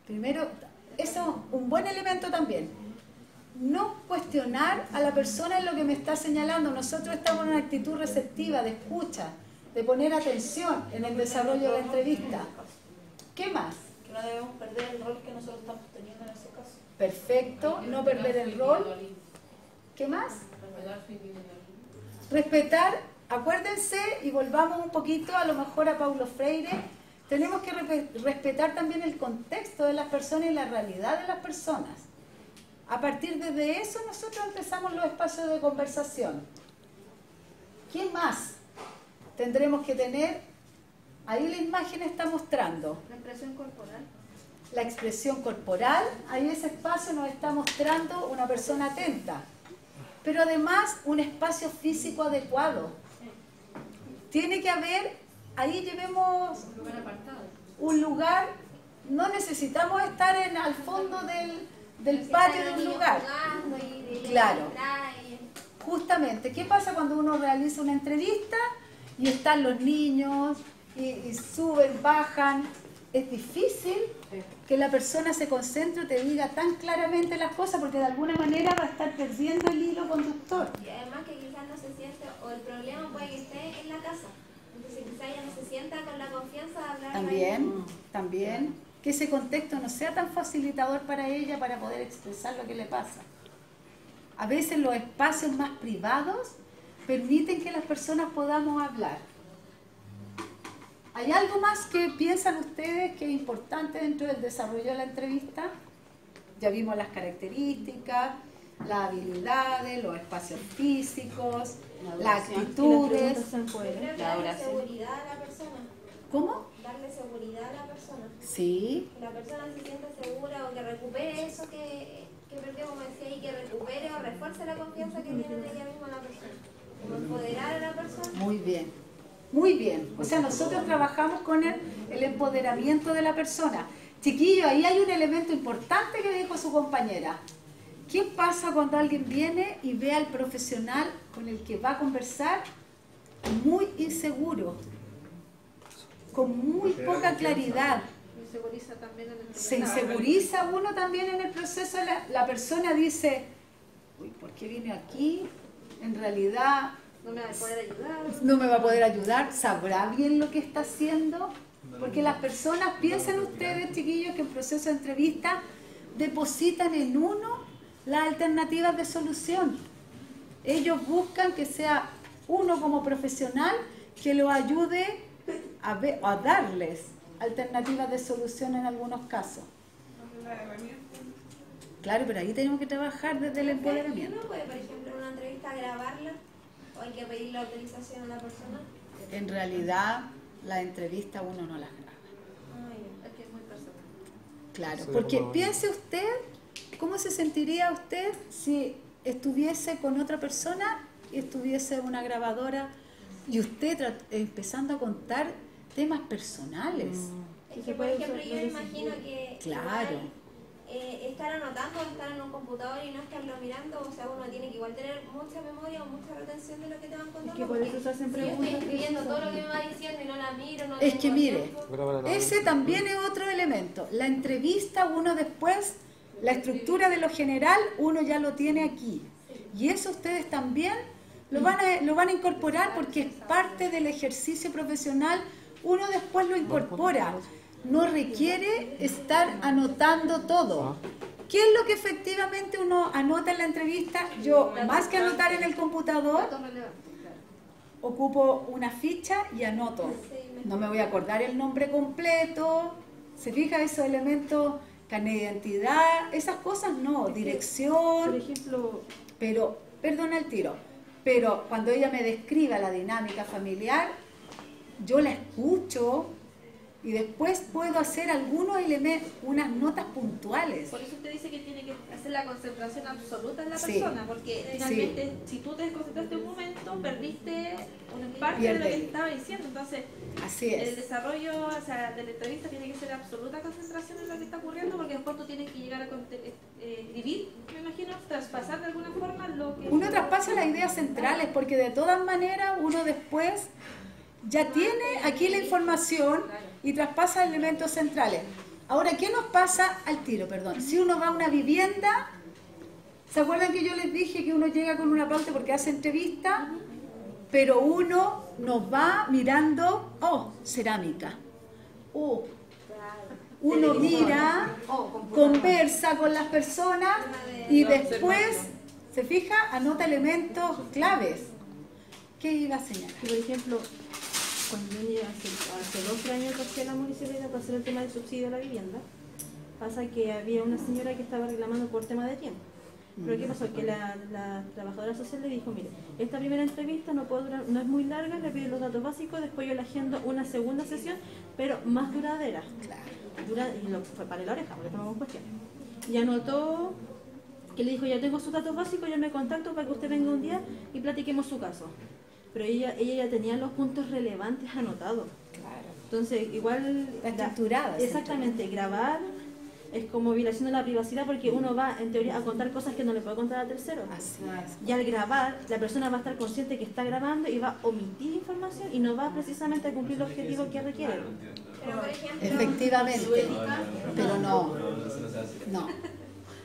Primero, eso es un buen elemento también. No cuestionar a la persona en lo que me está señalando. Nosotros estamos en una actitud receptiva, de escucha, de poner atención en el desarrollo de la entrevista. ¿Qué más? Que no debemos perder el rol que nosotros estamos teniendo en ese caso. Perfecto, no perder el rol. ¿Qué más? Respetar su individualismo. Respetar, acuérdense, y volvamos un poquito a lo mejor a Paulo Freire, tenemos que respetar también el contexto de las personas y la realidad de las personas. A partir de eso nosotros empezamos los espacios de conversación. ¿Qué más tendremos que tener? Ahí la imagen está mostrando. La expresión corporal. La expresión corporal, ahí ese espacio nos está mostrando una persona atenta. Pero además un espacio físico adecuado. Tiene que haber, ahí llevemos un lugar, no necesitamos estar al fondo del patio de un lugar. Claro. Justamente, ¿qué pasa cuando uno realiza una entrevista y están los niños y suben, bajan? Es difícil que la persona se concentre o te diga tan claramente las cosas, porque de alguna manera va a estar perdiendo el hilo conductor. Y además que quizás no se siente, o el problema puede que esté en la casa. Entonces quizás ella no se sienta con la confianza de hablar. También, que ese contexto no sea tan facilitador para ella para poder expresar lo que le pasa. A veces los espacios más privados permiten que las personas podamos hablar. ¿Hay algo más que piensan ustedes que es importante dentro del desarrollo de la entrevista? Ya vimos las características, las habilidades, los espacios físicos, las actitudes. Yo creo que darle seguridad a la persona. ¿Cómo? Darle seguridad a la persona. Sí. Que la persona se sienta segura o que recupere eso que perdió, como decía ahí, que recupere o refuerce la confianza que tiene en ella misma la persona. Como empoderar a la persona. Muy bien. Muy bien. O sea, nosotros trabajamos con el empoderamiento de la persona. Chiquillos, ahí hay un elemento importante que dijo su compañera. ¿Qué pasa cuando alguien viene y ve al profesional con el que va a conversar muy inseguro, con muy poca claridad? Inseguriza también en el Se inseguriza uno también en el proceso. La persona dice, qué vine aquí? En realidad No me va a poder ayudar. no me va a poder ayudar, ¿sabrá bien lo que está haciendo? Porque las personas, piensen ustedes, chiquillos, que en proceso de entrevista depositan en uno las alternativas de solución. Ellos buscan que sea uno como profesional que lo ayude a darles alternativas de solución en algunos casos. Claro, pero ahí tenemos que trabajar desde el empoderamiento. ¿Uno puede, por ejemplo, en una entrevista grabarla? ¿O hay que pedir la autorización a la persona? En realidad, la entrevista uno no las graba. Es que es muy personal. Claro, Sí, porque como- piense usted, ¿cómo se sentiría usted si estuviese con otra persona y estuviese una grabadora y usted empezando a contar temas personales? Es que, por ejemplo, yo me imagino que Claro. igual, estar anotando, estar en un computador y no estarlo mirando, o sea, uno tiene que igual tener mucha memoria o mucha retención de lo que te van contando. que por porque eso se hacen si yo estoy preguntas escribiendo todo lo que me va diciendo y no la miro, no Es tengo que mire, tiempo. ese también es otro elemento. La entrevista uno después, la estructura de lo general, uno ya lo tiene aquí. Y eso ustedes también lo van a incorporar porque es parte del ejercicio profesional, uno después lo incorpora. No requiere estar anotando todo. ¿Qué es lo que efectivamente uno anota en la entrevista? Yo, más que anotar en el computador, Datos relevantes, claro. ocupo una ficha y anoto. No me voy a acordar el nombre completo. ¿Se fija esos elementos? Carnet de identidad, esas cosas no. Por Dirección, ejemplo, pero, perdona el tiro, pero cuando ella me describa la dinámica familiar, yo la escucho y después puedo hacer algunos elementos, unas notas puntuales. Por eso usted dice que tiene que hacer la concentración absoluta en la Sí. persona, porque finalmente si tú te desconcentraste un momento, perdiste una parte de lo que Pierde. te estaba diciendo. Entonces, Así el es. desarrollo, o sea, de la entrevista tiene que ser absoluta concentración en lo que está ocurriendo, porque después tú tienes que llegar a escribir, me imagino, traspasar de alguna forma lo que... Uno traspasa las ideas centrales porque de todas maneras uno después ya tiene aquí la información y traspasa elementos centrales. Ahora, ¿qué nos pasa al tiro? Perdón. Si uno va a una vivienda, ¿se acuerdan que yo les dije que uno llega con una pauta porque hace entrevista? Pero uno nos va mirando, oh, cerámica. Oh, uno mira, conversa con las personas y después, ¿se fija? Anota elementos claves. ¿Qué iba a señalar? que, por ejemplo, cuando yo llegué hace 12 años que hacía la municipalidad para hacer el tema del subsidio a la vivienda, pasa que había una señora que estaba reclamando por tema de tiempo. Pero ¿qué pasó? Que la trabajadora social le dijo, mire, esta primera entrevista no puede durar, no es muy larga, le pido los datos básicos, después yo le agendo una segunda sesión, pero más duradera. Y lo fue para la oreja, porque tomamos cuestión. Y anotó, que le dijo, ya tengo sus datos básicos, yo me contacto para que usted venga un día y platiquemos su caso. Pero ella ya tenía los puntos relevantes anotados. Entonces, igual... Está estructurada. Exactamente, grabar es como violación de la privacidad porque uno va, en teoría, a contar cosas que no le puede contar a terceros. Así es. Y al grabar, la persona va a estar consciente que está grabando y va a omitir información y no va precisamente a cumplir el objetivo que requiere. Pero, por ejemplo, Efectivamente. Pero no.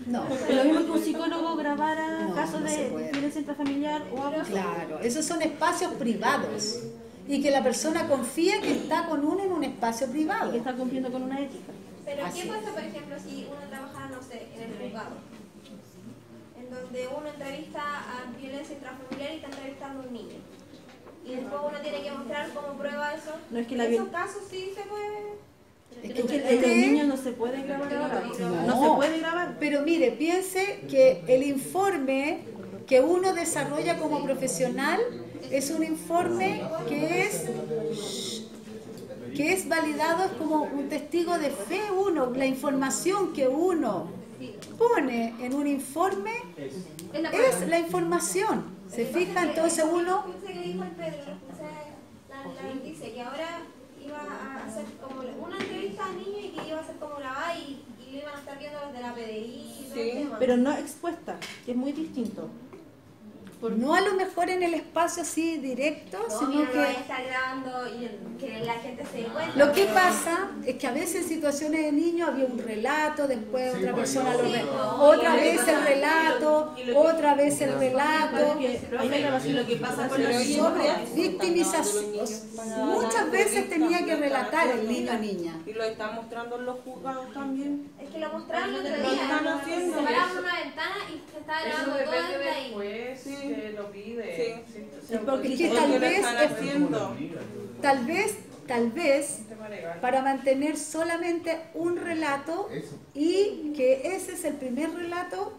No. Es lo mismo que un psicólogo grabara No, casos no se de puede. violencia intrafamiliar o abuso. Claro, esos son espacios privados. Y que la persona confía que está con uno en un espacio Y privado. que está cumpliendo con una ética. pero Así ¿qué es. pasa, por ejemplo, si uno trabaja, no sé, en el juzgado? En donde uno entrevista a violencia intrafamiliar y está entrevistando a un niño. Y después uno tiene que mostrar como prueba eso. No es que la en esos viol- casos sí se puede... Es Es que los niños no se pueden grabar ahora. No se puede grabar. Pero mire, piense que el informe que uno desarrolla como profesional es un informe que es validado, es como un testigo de fe uno. La información que uno pone en un informe es la información. ¿Se fija? Entonces uno... Pensé que dijo el Pedro, o sea, la noticia, que ahora iba a hacer como una entrevista al niño y que iba a ser como grabada y lo iban a estar viendo los de la PDI y todo el tema. Pero no expuesta, que es muy distinto. No a lo mejor en el espacio así directo, sino Obvio, no que... vaya a estar grabando y que la gente se dé cuenta. Lo que pasa es que a veces en situaciones de niños había un relato, después Sí, otra pues, persona yo- lo sí, ve, pues. otra vez el relato, otra vez el relato. Y lo que pasa con los Victimización. Muchas veces tenía que relatar el niño o niña. Y lo están mostrando en los juzgados también. Es que lo mostraron el otro Lo día. están haciendo. Se pararon una ventana y se estaba Eso grabando todo depende desde ahí. del juez que lo pide. Sí. Sí, Porque Porque tal lo vez están haciendo. tal vez, para mantener solamente un relato Eso. y que ese es el primer relato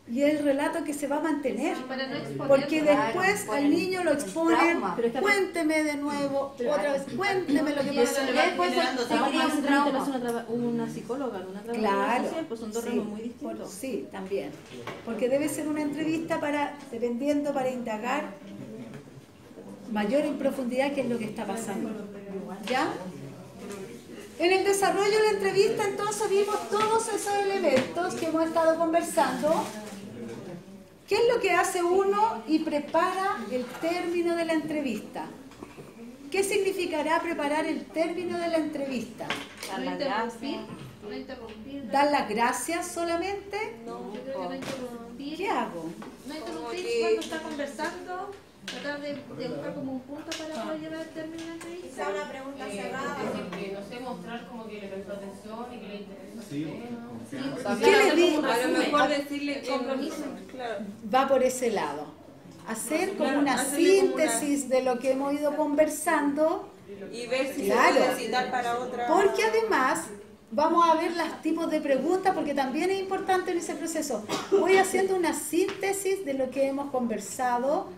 y el relato que se va a mantener. Para no exponer. Porque Claro, después al niño lo exponen, trauma. cuénteme de nuevo, otra vez, cuénteme lo que pasó. Después se crea un trauma. Una psicóloga, una Claro, trabajadora social, pues son dos sí, ramos muy distintos. sí, también. Porque debe ser una entrevista dependiendo para indagar mayor en profundidad qué es lo que está pasando. ¿Ya? En el desarrollo de la entrevista entonces vimos todos esos elementos que hemos estado conversando. ¿Qué es lo que hace uno y prepara el término de la entrevista? ¿Qué significará preparar el término de la entrevista? No interrumpir. No interrumpir. ¿Dar las gracias solamente? No, yo creo que no interrumpir. ¿Qué hago? No interrumpir cuando está conversando. Tratar de buscar como un punto para poder llevar el término de la entrevista. Quizá una pregunta cerrada. que no sé, mostrar como que le prestó atención y que le interesa. Sí. ¿Qué le digo? A lo mejor decirle que Compromiso. Claro. Va por ese lado. Hacer como Claro, una hacerle como una- síntesis de lo que hemos ido conversando, Y ver si Claro. se puede citar para otra. porque además vamos a ver los tipos de preguntas, porque también es importante en ese proceso. Voy haciendo una síntesis de lo que hemos conversado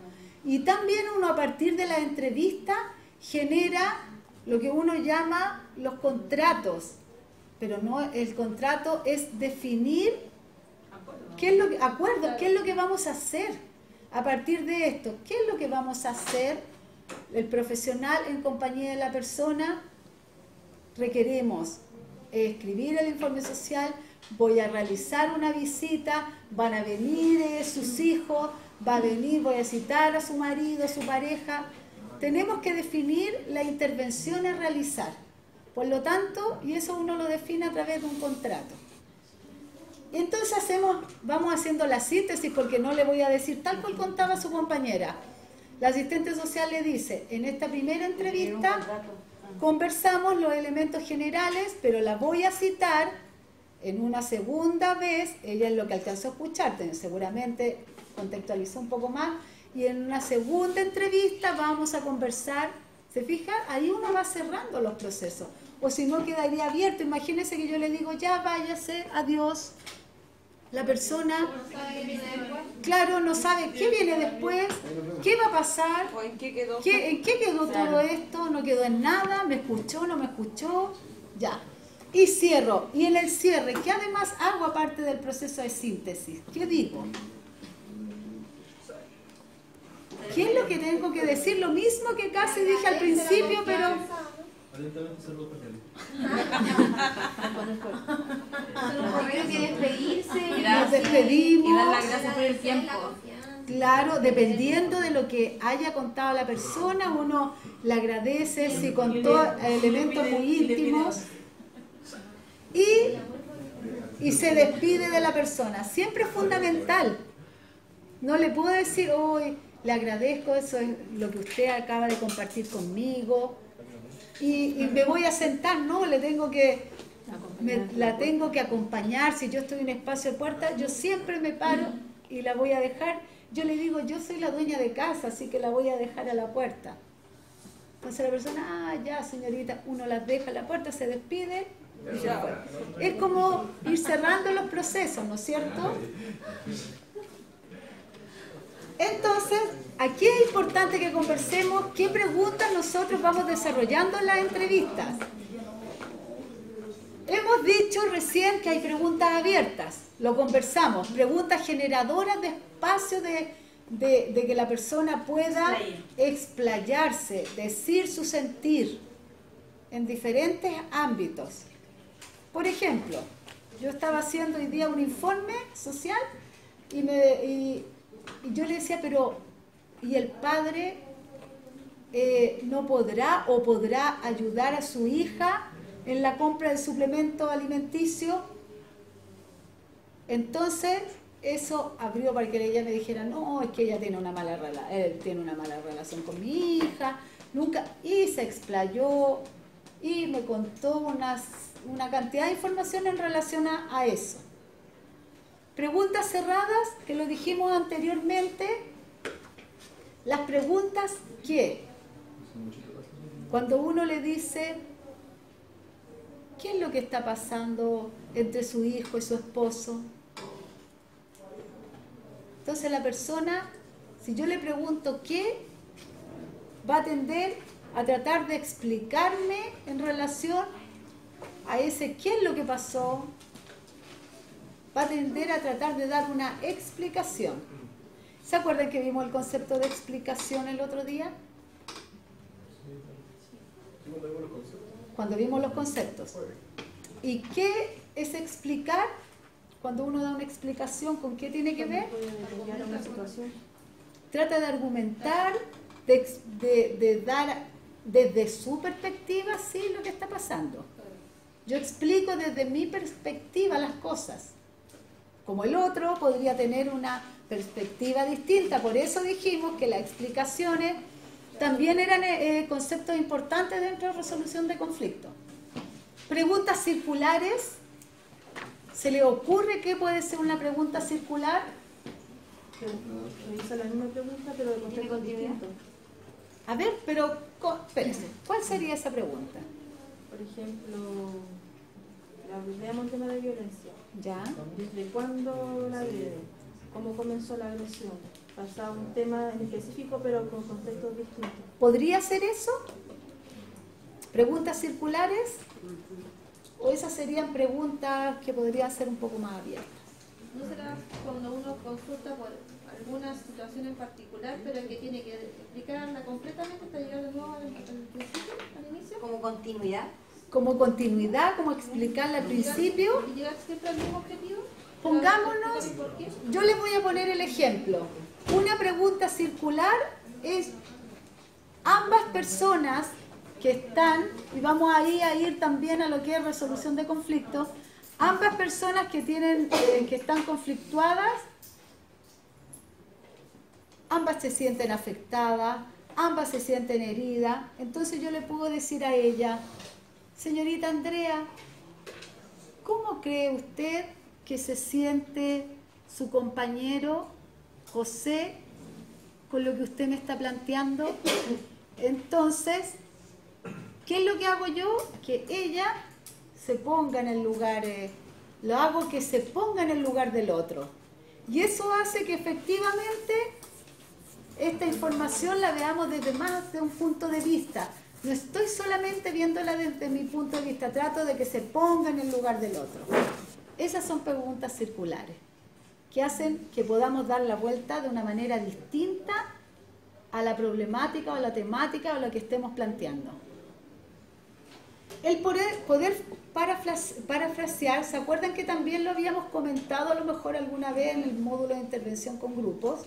y también uno a partir de la entrevista genera lo que uno llama los contratos, pero no, el contrato es definir qué es lo que, acuerdos, qué es lo que vamos a hacer a partir de esto, qué es lo que vamos a hacer el profesional en compañía de la persona. Requerimos escribir el informe social, voy a realizar una visita, van a venir sus hijos, va a venir, voy a citar a su marido, a su pareja. Tenemos que definir la intervención a realizar. Por lo tanto, y eso uno lo define a través de un contrato. Entonces vamos haciendo la síntesis, porque no le voy a decir tal cual contaba su compañera. La asistente social le dice, en esta primera entrevista conversamos los elementos generales, pero la voy a citar en una segunda vez, ella es lo que alcanzó a escuchar, seguramente contextualizó un poco más, y en una segunda entrevista vamos a conversar. ¿Se fija? Ahí uno va cerrando los procesos, o si no quedaría abierto. Imagínense que yo le digo, ya váyase, adiós. La persona, claro, no sabe qué viene después, qué va a pasar, ¿O en qué quedó? en qué quedó todo esto, no quedó en nada, me escuchó, no me escuchó, ya. Y cierro. Y en el cierre, ¿qué además hago aparte del proceso de síntesis? ¿Qué digo? ¿Qué es lo que tengo que decir? Lo mismo que casi dije al principio, pero... Primero que despedirse. Nos despedimos. Y dar las gracias por el tiempo. Claro, dependiendo de lo que haya contado la persona, uno le agradece si contó elementos muy íntimos y se despide de la persona. Siempre es fundamental. No le puedo decir, hoy le agradezco, eso es lo que usted acaba de compartir conmigo y me voy a sentar. No, la tengo que acompañar. Si yo estoy en un espacio de puerta, yo siempre me paro y la voy a dejar. Yo le digo, yo soy la dueña de casa, así que la voy a dejar a la puerta. Entonces la persona, ya señorita, uno las deja a la puerta, se despide y se fue. Es como ir cerrando los procesos, ¿no es cierto? Entonces, aquí es importante que conversemos qué preguntas nosotros vamos desarrollando en las entrevistas. Hemos dicho recién que hay preguntas abiertas, lo conversamos, preguntas generadoras de espacio de que la persona pueda explayarse, decir su sentir en diferentes ámbitos. Por ejemplo, yo estaba haciendo hoy día un informe social y yo le decía, pero y el padre no podrá o podrá ayudar a su hija en la compra del suplemento alimenticio. Entonces eso abrió para que ella me dijera, no, es que ella tiene una mala relación con mi hija, nunca, y se explayó y me contó una cantidad de información en relación a eso. Preguntas cerradas, que lo dijimos anteriormente, las preguntas que, cuando uno le dice, ¿qué es lo que está pasando entre su hijo y su esposo? Entonces la persona, si yo le pregunto qué, va a tender a tratar de explicarme en relación a ese qué es lo que pasó, va a tender a tratar de dar una explicación. ¿Se acuerdan que vimos el concepto de explicación el otro día? Cuando vimos los conceptos. ¿Y qué es explicar? Cuando uno da una explicación, ¿con qué tiene que ver? Trata de argumentar, de dar desde su perspectiva, sí, lo que está pasando. Yo explico desde mi perspectiva las cosas. Como el otro podría tener una perspectiva distinta. Por eso dijimos que las explicaciones también eran conceptos importantes dentro de resolución de conflictos. Preguntas circulares. ¿Se le ocurre qué puede ser una pregunta circular? Me hizo la misma pregunta, pero de contexto distinto. A ver, pero espérese, ¿cuál sería esa pregunta? Por ejemplo, veamos el tema de violencia. ¿Ya? ¿Desde cuándo la agreden? ¿Cómo comenzó la agresión? Pasaba un tema en específico, pero con contextos distintos. ¿Podría ser eso? ¿Preguntas circulares? ¿O esas serían preguntas que podrían ser un poco más abiertas? ¿No será cuando uno consulta por alguna situación en particular, pero que tiene que explicarla completamente hasta llegar de nuevo al principio, al inicio? Como continuidad. Como continuidad, como explicarla al principio. ¿Y llegar siempre al mismo objetivo? Pongámonos, ¿Por qué? yo les voy a poner el ejemplo. Una pregunta circular es ambas personas que están, y vamos ahí a ir también a lo que es resolución de conflictos, ambas personas que están conflictuadas, ambas se sienten afectadas, ambas se sienten heridas. Entonces yo le puedo decir a ella, señorita Andrea, ¿cómo cree usted que se siente su compañero José con lo que usted me está planteando? Entonces, ¿qué es lo que hago yo? Que ella se ponga en el lugar, lo hago que se ponga en el lugar del otro. Y eso hace que efectivamente esta información la veamos desde más de un punto de vista. No estoy solamente viéndola desde mi punto de vista, trato de que se ponga en el lugar del otro. Esas son preguntas circulares que hacen que podamos dar la vuelta de una manera distinta a la problemática o a la temática o lo que estemos planteando. El poder parafrasear, ¿se acuerdan que también lo habíamos comentado a lo mejor alguna vez en el módulo de intervención con grupos?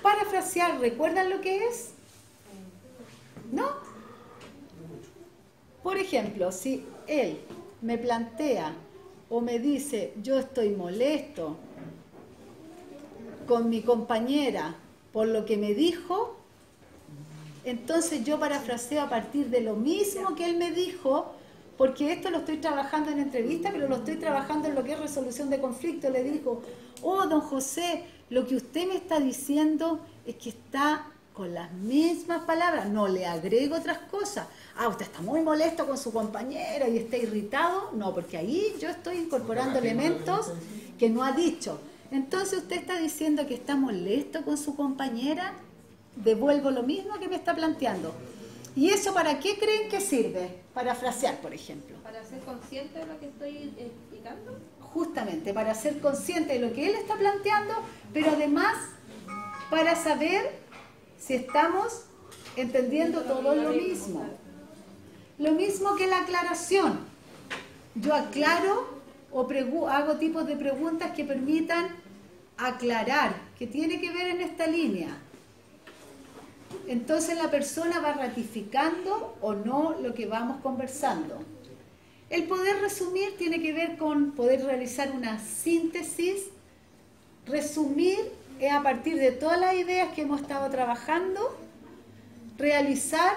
Parafrasear, ¿recuerdan lo que es? ¿No? Por ejemplo, si él me plantea o me dice, yo estoy molesto con mi compañera por lo que me dijo, entonces yo parafraseo a partir de lo mismo que él me dijo, porque esto lo estoy trabajando en entrevista, pero lo estoy trabajando en lo que es resolución de conflicto. Le digo, oh, don José, lo que usted me está diciendo es que está con las mismas palabras, no le agrego otras cosas. Ah, usted está muy molesto con su compañera y está irritado. No, porque ahí yo estoy incorporando elementos que no ha dicho. Entonces usted está diciendo que está molesto con su compañera, devuelvo lo mismo que me está planteando. ¿Y eso para qué creen que sirve? Para frasear, por ejemplo. Para ser consciente de lo que estoy explicando. Justamente, para ser consciente de lo que él está planteando, pero además para saber si estamos entendiendo todo lo mismo. Lo mismo que la aclaración. Yo aclaro o hago tipos de preguntas que permitan aclarar, que tiene que ver en esta línea. entonces la persona va ratificando o no lo que vamos conversando. El poder resumir tiene que ver con poder realizar una síntesis. Resumir es a partir de todas las ideas que hemos estado trabajando, realizar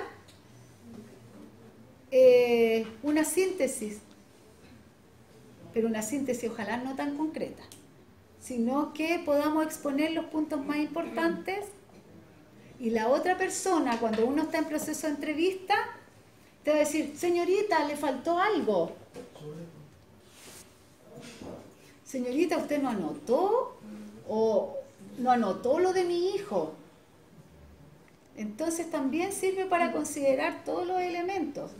una síntesis, pero una síntesis ojalá no tan concreta, sino que podamos exponer los puntos más importantes y la otra persona, cuando uno está en proceso de entrevista, te va a decir, señorita, le faltó algo. Señorita, ¿usted no anotó? ¿O no anotó lo de mi hijo? Entonces también sirve para considerar todos los elementos.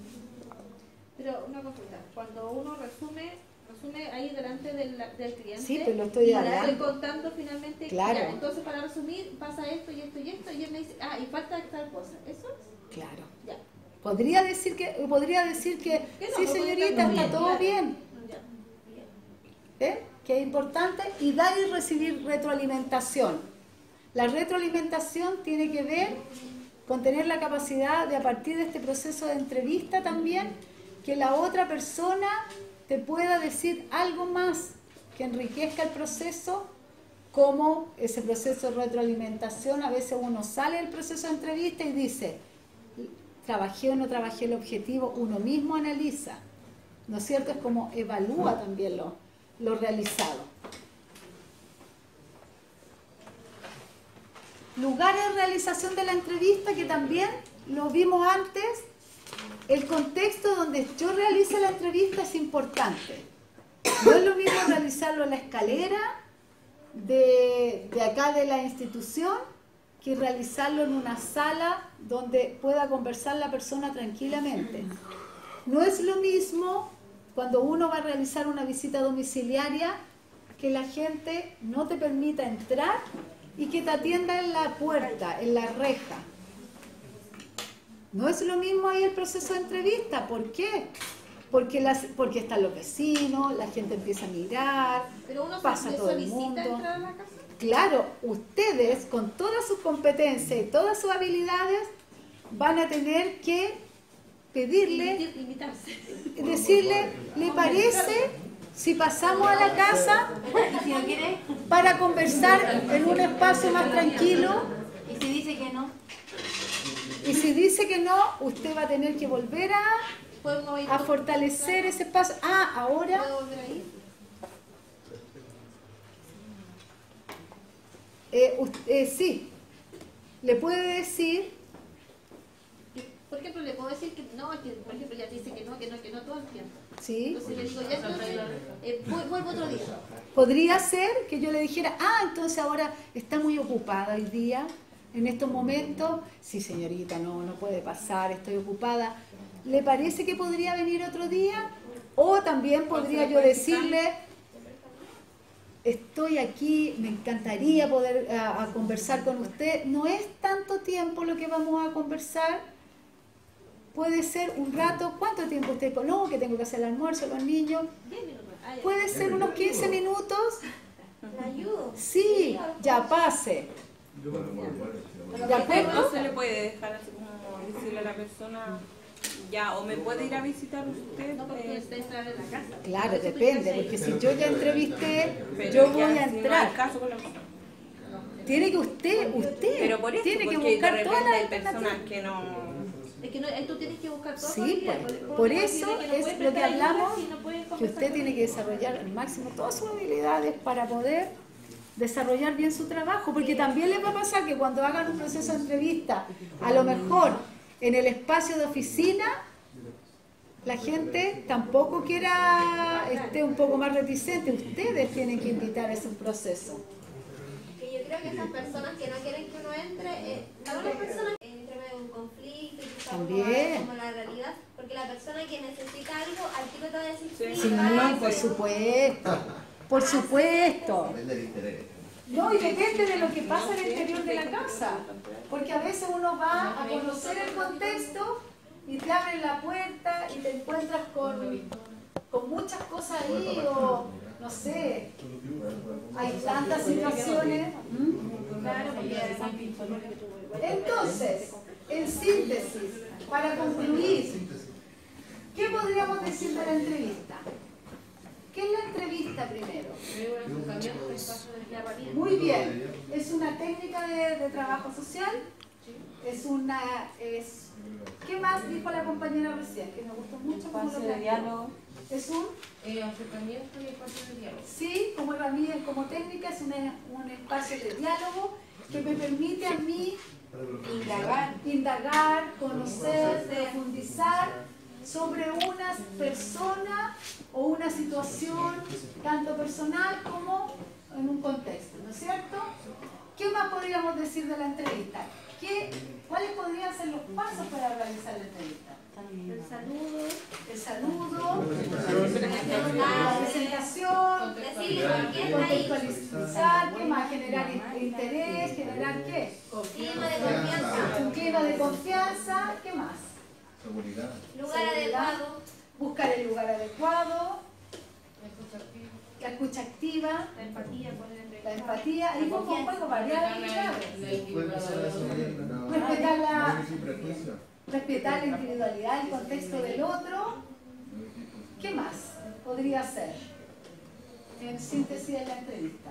Pero una consulta, cuando uno resume ahí delante del cliente, sí, pero lo estoy hablando. Estoy contando finalmente, claro. Ya, entonces para resumir pasa esto y esto y esto, y él me dice, y falta tal cosa, ¿eso es? Claro. Ya. Podría decir que no, sí, señorita, está todo bien. Que es importante, y dar y recibir retroalimentación. La retroalimentación tiene que ver con tener la capacidad de, a partir de este proceso de entrevista también, que la otra persona te pueda decir algo más que enriquezca el proceso, como ese proceso de retroalimentación. A veces uno sale del proceso de entrevista y dice, trabajé o no trabajé el objetivo, uno mismo analiza, ¿no es cierto? Es como evalúa también lo realizado. Lugares de realización de la entrevista, que también lo vimos antes. El contexto donde yo realice la entrevista es importante. No es lo mismo realizarlo en la escalera de acá de la institución que realizarlo en una sala donde pueda conversar la persona tranquilamente. No es lo mismo cuando uno va a realizar una visita domiciliaria, que la gente no te permita entrar y que te atienda en la puerta, en la reja. No es lo mismo ahí el proceso de entrevista. ¿Por qué? Porque están los vecinos, la gente empieza a mirar, pero uno pasa todo el mundo. ¿Entrar a la casa? Claro, ustedes con todas sus competencias y todas sus habilidades van a tener que pedirle, decirle, ¿le parece si pasamos a la casa para conversar en un espacio más tranquilo? ¿Y si dice que no? Y si dice que no, usted va a tener que volver a fortalecer ese espacio. Ahora... ¿Puedo volver a ir? Sí, le puede decir. Por ejemplo, le puedo decir que no, que por ejemplo ya te dice que no todo el tiempo. Sí. Entonces le digo, ya entonces, vuelvo otro día. Podría ser que yo le dijera, entonces ahora está muy ocupada hoy día, en estos momentos. Sí, señorita, no puede pasar, estoy ocupada. ¿Le parece que podría venir otro día? O también podría yo decirle, estoy aquí, me encantaría poder a conversar con usted. No es tanto tiempo lo que vamos a conversar. Puede ser un rato. ¿Cuánto tiempo usted? No, que tengo que hacer el almuerzo, los niños. 10 minutos. Puede ser unos 15 minutos. ¿Le ayudo? Sí, ya pase. ¿De acuerdo? No se le puede dejar así como decirle a la persona, ya, o me puede ir a visitar usted. No, porque usted está en la casa. Claro, depende, porque si yo ya entrevisté, Pero yo voy ya, a si no hay entrar. caso con la persona. Tiene que usted Pero por eso, tiene que porque buscar de todas repente las hay personas alternativas. que no... Es que ahí tú tienes que buscar todo. Sí, por eso es lo que hablamos, que usted tiene que desarrollar al máximo todas sus habilidades para poder desarrollar bien su trabajo, porque también les va a pasar que cuando hagan un proceso de entrevista, a lo mejor en el espacio de oficina, la gente tampoco esté un poco más reticente. Ustedes tienen que invitar a ese proceso. Que yo creo que esas personas que no quieren que uno entre, todas las personas entre medio de un conflicto y quizás También. como la realidad, porque la persona que necesita algo, al tiro te va a decir Sí, por supuesto, por supuesto. No, y depende de lo que pasa en el interior de la casa, porque a veces uno va a conocer el contexto y te abren la puerta y te encuentras con muchas cosas ahí, o no sé, hay tantas situaciones. Entonces, En síntesis, para concluir, ¿qué podríamos decir de la entrevista? ¿Qué es la entrevista primero? Muy bien, es una técnica de trabajo social, ¿qué más dijo la compañera recién? Que me gustó mucho cómo lo planteó. Es un acercamiento y espacio de diálogo. Sí, como herramienta, como técnica, es un espacio de diálogo que me permite a mí indagar, conocer, profundizar sobre una persona o una situación, tanto personal como en un contexto, ¿no es cierto? ¿Qué más podríamos decir de la entrevista? ¿Cuáles podrían ser los pasos para realizar la entrevista? El saludo, la presentación, contextualizar, ¿qué más? Generar interés, generar ¿qué? Un clima de confianza, ¿qué más? Seguridad. Lugar adecuado. Buscar el lugar adecuado. La escucha activa. La empatía. Ahí pongo un juego variado y clave. Respetar la individualidad, el contexto del otro. ¿Qué más podría ser? En síntesis de la entrevista.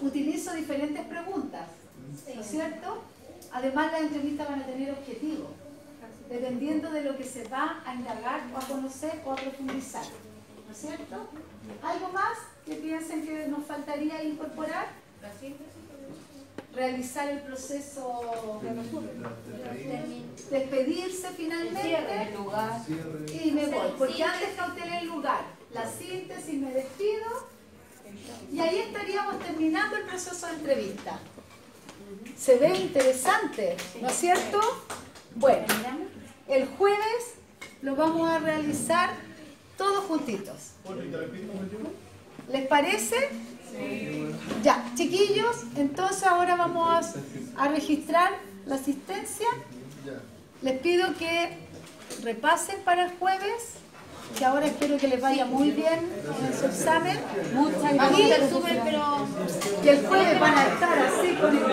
Utilizo diferentes preguntas, ¿no es cierto? Además, las entrevistas van a tener objetivos, dependiendo de lo que se va a indagar o a conocer o a profundizar, ¿no es cierto? ¿Algo más que piensen que nos faltaría incorporar? Realizar el proceso, despedirse finalmente y me voy, porque antes cautelé el lugar, la síntesis, me despido y ahí estaríamos terminando el proceso de entrevista. Se ve interesante, ¿no es cierto? Bueno, el jueves lo vamos a realizar todos juntitos. ¿Les parece? Ya, chiquillos, entonces ahora vamos a registrar la asistencia. Les pido que repasen para el jueves, que ahora espero que les vaya muy bien en su examen. Muchas gracias. Y el jueves van a estar así con el